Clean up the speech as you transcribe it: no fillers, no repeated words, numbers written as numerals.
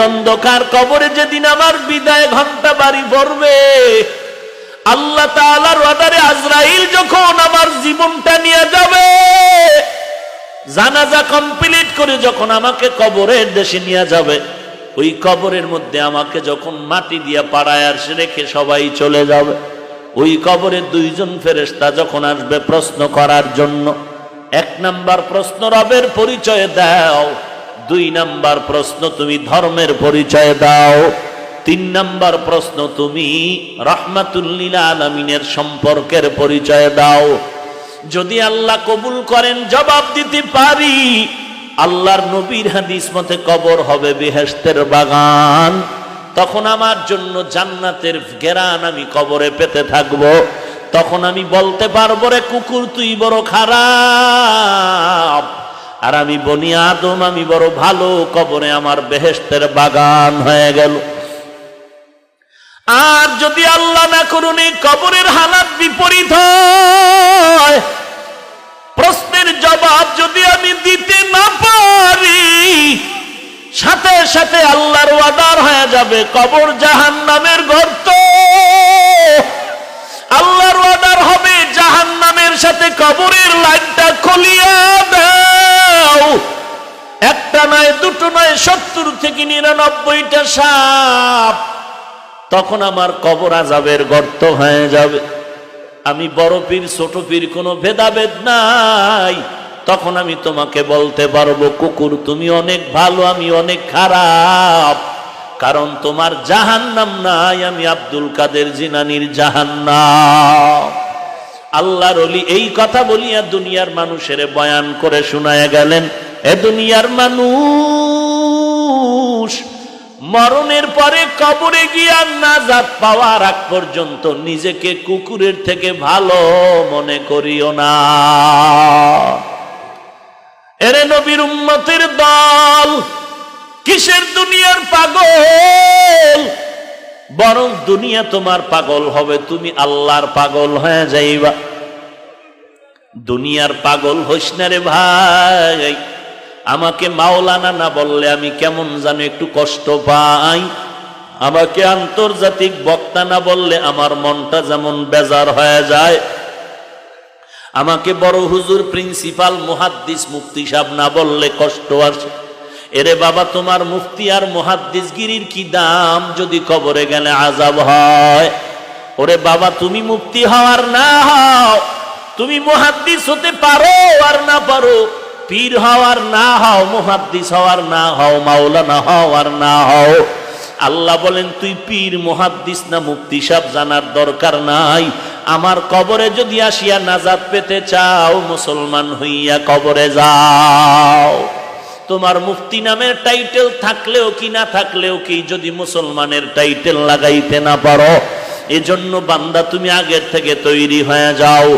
অন্ধকার কবরে যেদিন আমার বিদায় ঘন্টা বাড়ি পড়বে, আল্লাহ তাআলার অর্ডারে আজরাইল যখন আমার জীবনটা নিয়ে যাবে, জানাজা কমপ্লিট করে যখন আমাকে কবরের দেশে নিয়ে যাবে, ওই কবরের মধ্যে আমাকে যখন মাটি দিয়ে পাড়ায় আর রেখে সবাই চলে যাবে, ওই কবরে দুইজন ফেরেশতা যখন আসবে প্রশ্ন করার জন্য, এক নাম্বার প্রশ্ন রবের পরিচয় দাও, দুই নাম্বার প্রশ্ন তুমি ধর্মের পরিচয় দাও, তিন নাম্বার প্রশ্ন তুমি রাহমাতুল লিল আলামিনের সম্পর্কের পরিচয় দাও। যদি আল্লাহ কবুল করেন জবাব দিতে পারি, আল্লাহর নবীর হাদিস মতে কবর হবে বেহেশতের বাগান। তখন আমার জন্য জান্নাতের ঘেরান আমি কবরে পেতে থাকব। তখন আমি বলতে পারবো, রে কুকুর তুই বড় খারাপ, আর আমি বনি আদম আমি বড় ভালো, কবরে আমার বেহেশতের বাগান হয়ে গেল। আর যদি আল্লাহ না করুন এই কবরের হালাত বিপরীত হয়, প্রশ্নের জবাব যদি আমি দিতে না পারি, সাথে সাথে আল্লাহর ওয়াদার হয়ে যাবে কবর জাহান্নামের গর্ত। আল্লাহর ওয়াদার হবে জাহান্নামের সাথে কবরের লাইনটা খুলিয়া দাও। একটা নয়, দুটো নয়, 70 থেকে 99টা সাপ। তখন আমার কবর আযাবের গর্ত হয়ে যাবে। আমি বড় পীর ছোট পীর কোনো ভেদাভেদ নাই। তখন আমি তোমাকে বলতে পারবো, কুকুর তুমি অনেক ভালো, আমি অনেক খারাপ, কারণ তোমার জাহান্নাম নাই, আমি আব্দুল কাদের জিলানীর জাহান্নাম। আল্লাহর ওলি এই কথা বলিয়া দুনিয়ার মানুষের বয়ান করে শোনায়া গেলেন, এ দুনিয়ার মানুষ, মরণের পরে কবরে গিয়া নাজাত পাওয়ার আগ পর্যন্ত নিজেকে কুকুরের থেকে ভালো মনে করিও না। এরে নবীর উম্মতের দল, কিসের দুনিয়ার পাগল? বরং দুনিয়া তোমার পাগল হবে, তুমি আল্লাহর পাগল হয়ে যাইবা। দুনিয়ার পাগল হইস না রে ভাই। আমাকে মাওলানা না বললে আমি কেমন জানো একটু কষ্ট পাই। আমাকে আন্তর্জাতিক বক্তা না বললে আমার মনটা যেমন বেজার হয়ে যায়। আমাকে বড় হুজুর, প্রিন্সিপাল, মুহাদ্দিস, মুফতি সাহেব না বললে কষ্ট আসে। এরে বাবা, তোমার মুফতি আর মুহাদ্দিসগিরির কি দাম যদি কবরে গেলে আযাব হয়? ওরে বাবা, তুমি মুফতি হও আর না হও, তুমি মুহাদ্দিস হতে পারো আর না পারো, পীর হও আর না হও, মুহাদ্দিস হও আর না হও, মাওলানা হও আর না হও, আল্লাহ বলেন তুই পীর, মুহাদ্দিস না মুফতি সাহেব জানার দরকার নাই। আমার কবরে যদি আসিয়া নাজাত পেতে চাও, মুসলমান হইয়া কবরে যাও। তোমার মুফতি নামের টাইটেল থাকলেও কি না থাকলেও কি, যদি মুসলমানের টাইটেল লাগাইতে না পারো, এজন্য বান্দা তুমি আগের থেকে তৈরি হয়ে যাও।